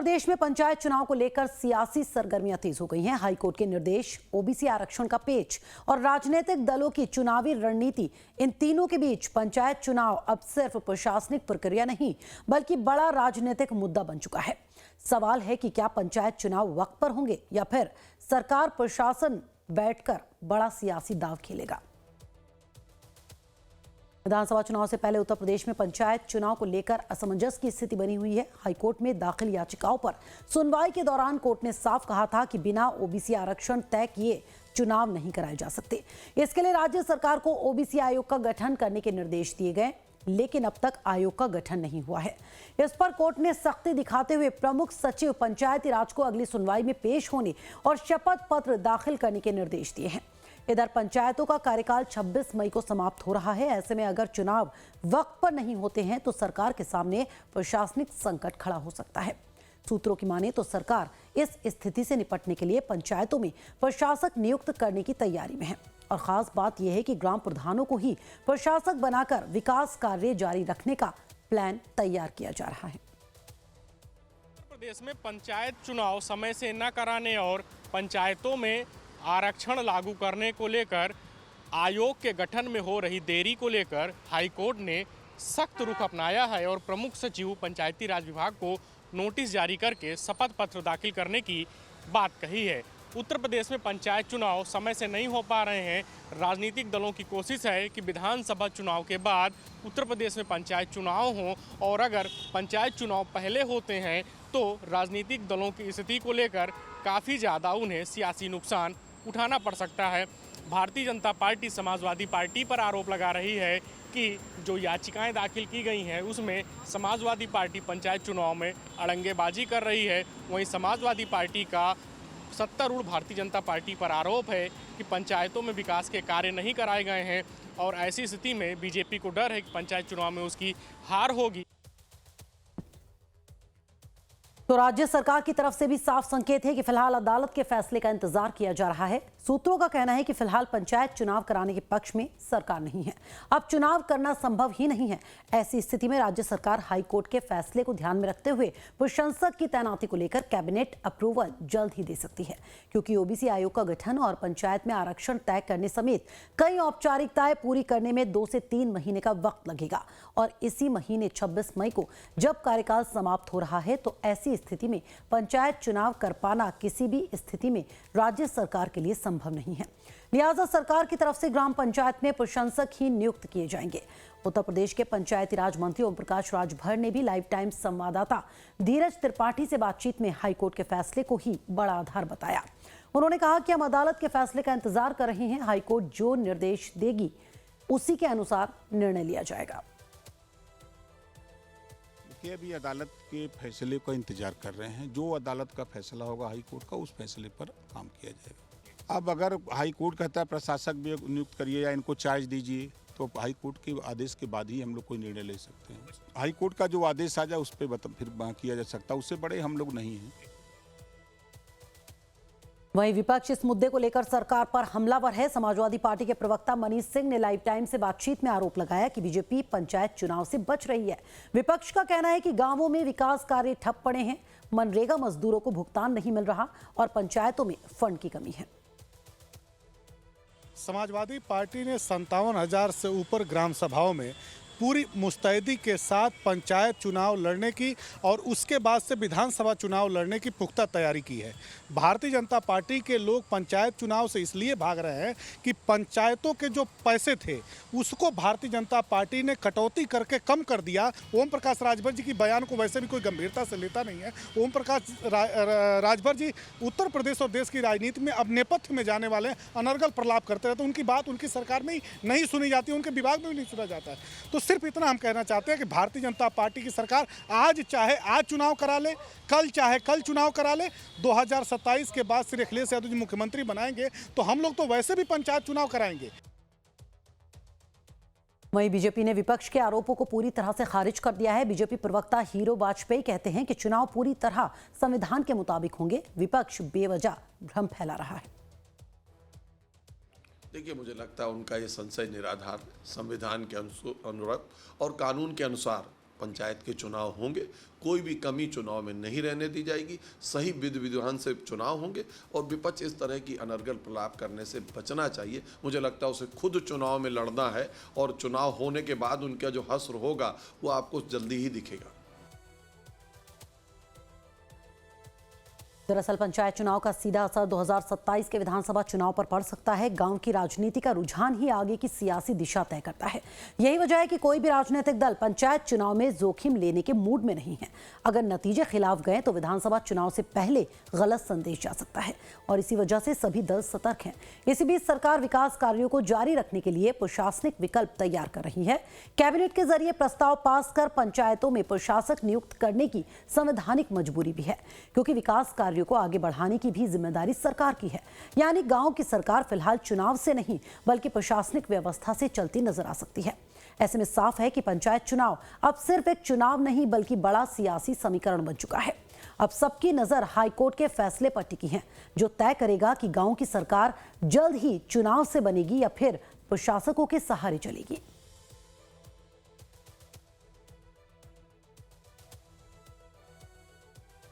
प्रदेश में पंचायत चुनाव को लेकर सियासी सरगर्मियां तेज हो गई हैं। हाईकोर्ट के निर्देश, ओबीसी आरक्षण का पेच और राजनीतिक दलों की चुनावी रणनीति, इन तीनों के बीच पंचायत चुनाव अब सिर्फ प्रशासनिक प्रक्रिया नहीं बल्कि बड़ा राजनीतिक मुद्दा बन चुका है। सवाल है कि क्या पंचायत चुनाव वक्त पर होंगे या फिर सरकार प्रशासन बैठकर बड़ा सियासी दांव खेलेगा। विधानसभा चुनाव से पहले उत्तर प्रदेश में पंचायत चुनाव को लेकर असमंजस की स्थिति बनी हुई है। हाईकोर्ट में दाखिल याचिकाओं पर सुनवाई के दौरान कोर्ट ने साफ कहा था कि बिना ओबीसी आरक्षण तय किए चुनाव नहीं कराए जा सकते। इसके लिए राज्य सरकार को ओबीसी आयोग का गठन करने के निर्देश दिए गए, लेकिन अब तक आयोग का गठन नहीं हुआ है। इस पर कोर्ट ने सख्ती दिखाते हुए प्रमुख सचिव पंचायती राज को अगली सुनवाई में पेश होने और शपथ पत्र दाखिल करने के निर्देश दिए हैं। इधर पंचायतों का कार्यकाल 26 मई को समाप्त हो रहा है। ऐसे में अगर चुनाव वक्त पर नहीं होते हैं तो सरकार के सामने प्रशासनिक संकट खड़ा हो सकता है। सूत्रों की माने तो सरकार इस स्थिति से निपटने के लिए पंचायतों में प्रशासक नियुक्त करने की तैयारी में है और खास बात यह है कि ग्राम प्रधानों को ही प्रशासक बनाकर विकास कार्य जारी रखने का प्लान तैयार किया जा रहा है। प्रदेश में पंचायत चुनाव समय से न कराने और पंचायतों में आरक्षण लागू करने को लेकर आयोग के गठन में हो रही देरी को लेकर हाईकोर्ट ने सख्त रुख अपनाया है और प्रमुख सचिव पंचायती राज विभाग को नोटिस जारी करके शपथ पत्र दाखिल करने की बात कही है। उत्तर प्रदेश में पंचायत चुनाव समय से नहीं हो पा रहे हैं। राजनीतिक दलों की कोशिश है कि विधानसभा चुनाव के बाद उत्तर प्रदेश में पंचायत चुनाव हों और अगर पंचायत चुनाव पहले होते हैं तो राजनीतिक दलों की स्थिति को लेकर काफ़ी ज़्यादा उन्हें सियासी नुकसान उठाना पड़ सकता है। भारतीय जनता पार्टी समाजवादी पार्टी पर आरोप लगा रही है कि जो याचिकाएं दाखिल की गई हैं उसमें समाजवादी पार्टी पंचायत चुनाव में अड़ंगेबाजी कर रही है। वहीं समाजवादी पार्टी का सत्तारूढ़ भारतीय जनता पार्टी पर आरोप है कि पंचायतों में विकास के कार्य नहीं कराए गए हैं और ऐसी स्थिति में बीजेपी को डर है कि पंचायत चुनाव में उसकी हार होगी। तो राज्य सरकार की तरफ से भी साफ संकेत है कि फिलहाल अदालत के फैसले का इंतजार किया जा रहा है। सूत्रों का कहना है कि फिलहाल पंचायत चुनाव कराने के पक्ष में सरकार नहीं है। अब चुनाव करना संभव ही नहीं है। ऐसी स्थिति में राज्य सरकार हाईकोर्ट के फैसले को ध्यान में रखते हुए प्रशंसक की तैनाती को लेकर कैबिनेट अप्रूवल जल्द ही दे सकती है, क्योंकि ओबीसी आयोग का गठन और पंचायत में आरक्षण तय करने समेत कई औपचारिकताएं पूरी करने में 2 से 3 महीने का वक्त लगेगा और इसी महीने 26 मई को जब कार्यकाल समाप्त हो रहा है तो ऐसी स्थिति में पंचायत चुनाव कर पाना किसी भी स्थिति में राज्य सरकार के लिए संभव नहीं है। लिहाजा सरकार की तरफ से ग्राम पंचायत में प्रशंसक ही नियुक्त किए जाएंगे। उत्तर प्रदेश के पंचायती राज मंत्री ओम प्रकाश राजभर ने भी लाइव टाइम संवाददाता धीरज त्रिपाठी से बातचीत में हाईकोर्ट के फैसले को ही बड़ा आधार बताया। उन्होंने कहा कि हम अदालत के फैसले का इंतजार कर रहे हैं। हाईकोर्ट जो निर्देश देगी उसी के अनुसार निर्णय लिया जाएगा। अभी अदालत के फैसले का इंतजार कर रहे हैं। जो अदालत का फैसला होगा हाईकोर्ट का, उस फैसले पर काम किया जाएगा। अब अगर हाईकोर्ट कहता है प्रशासक भी नियुक्त करिए या इनको चार्ज दीजिए, तो हाईकोर्ट के आदेश के बाद ही हम लोग कोई निर्णय ले सकते हैं। हाईकोर्ट का जो आदेश आ जाए उस पर फिर किया जा सकता है। उससे बड़े हम लोग नहीं हैं। वहीं विपक्ष इस मुद्दे को लेकर सरकार पर हमलावर है। समाजवादी पार्टी के प्रवक्ता मनीष सिंह ने लाइव टाइम से बातचीत में आरोप लगाया कि बीजेपी पंचायत चुनाव से बच रही है। विपक्ष का कहना है कि गांवों में विकास कार्य ठप पड़े हैं, मनरेगा मजदूरों को भुगतान नहीं मिल रहा और पंचायतों में फंड की कमी है। समाजवादी पार्टी ने 57,000 से ऊपर ग्राम सभाओं में पूरी मुस्तैदी के साथ पंचायत चुनाव लड़ने की और उसके बाद से विधानसभा चुनाव लड़ने की पुख्ता तैयारी की है। भारतीय जनता पार्टी के लोग पंचायत चुनाव से इसलिए भाग रहे हैं कि पंचायतों के जो पैसे थे उसको भारतीय जनता पार्टी ने कटौती करके कम कर दिया। ओम प्रकाश राजभर जी की बयान को वैसे भी कोई गंभीरता से लेता नहीं है। ओम प्रकाश राजभर जी उत्तर प्रदेश और देश की राजनीति में अब नेपथ्य में जाने वाले अनर्गल प्रलाप करते रहते। उनकी बात उनकी सरकार में ही नहीं सुनी जाती, उनके विभाग में भी नहीं सुना जाता है। तो सिर्फ इतना हम कहना चाहते हैं कि भारतीय जनता पार्टी की सरकार आज चाहे आज चुनाव करा ले, कल चाहे कल चुनाव करा ले। 2027 के बाद श्री अखिलेश यादव जी मुख्यमंत्री बनाएंगे तो हम लोग तो वैसे भी पंचायत चुनाव कराएंगे। वहीं बीजेपी ने विपक्ष के आरोपों को पूरी तरह से खारिज कर दिया है। बीजेपी प्रवक्ता हीरो वाजपेयी कहते हैं कि चुनाव पूरी तरह संविधान के मुताबिक होंगे। विपक्ष बेवजह भ्रम फैला रहा है। देखिए, मुझे लगता है उनका ये संशय निराधार, संविधान के अनुरूप और कानून के अनुसार पंचायत के चुनाव होंगे, कोई भी कमी चुनाव में नहीं रहने दी जाएगी, सही विधि विधान से चुनाव होंगे और विपक्ष इस तरह की अनर्गल प्रलाप करने से बचना चाहिए। मुझे लगता है उसे खुद चुनाव में लड़ना है और चुनाव होने के बाद उनका जो हश्र होगा वो आपको जल्दी ही दिखेगा। दरअसल पंचायत चुनाव का सीधा असर 2027 के विधानसभा चुनाव पर पड़ सकता है। गांव की राजनीति का रुझान ही आगे की सियासी दिशा तय करता है। यही वजह है कि कोई भी राजनीतिक दल पंचायत चुनाव में जोखिम लेने के मूड में नहीं है। अगर नतीजे खिलाफ गए तो विधानसभा चुनाव से पहले गलत संदेश जा सकता है और इसी वजह से सभी दल सतर्क हैं। इसी बीच सरकार विकास कार्यों को जारी रखने के लिए प्रशासनिक विकल्प तैयार कर रही है। कैबिनेट के जरिए प्रस्ताव पास कर पंचायतों में प्रशासक नियुक्त करने की संवैधानिक मजबूरी भी है, क्योंकि विकास को आगे बढ़ाने की भी जिम्मेदारी सरकार की है। यानी गांव की सरकार फिलहाल चुनाव से नहीं बल्कि प्रशासनिक व्यवस्था से चलती नजर आ सकती है। ऐसे में साफ है कि पंचायत चुनाव अब सिर्फ एक चुनाव नहीं बल्कि बड़ा सियासी समीकरण बन चुका है। अब सबकी नजर हाईकोर्ट के फैसले पर टिकी है, जो तय करेगा कि गांव की सरकार जल्द ही चुनाव से बनेगी या फिर प्रशासकों के सहारे चलेगी।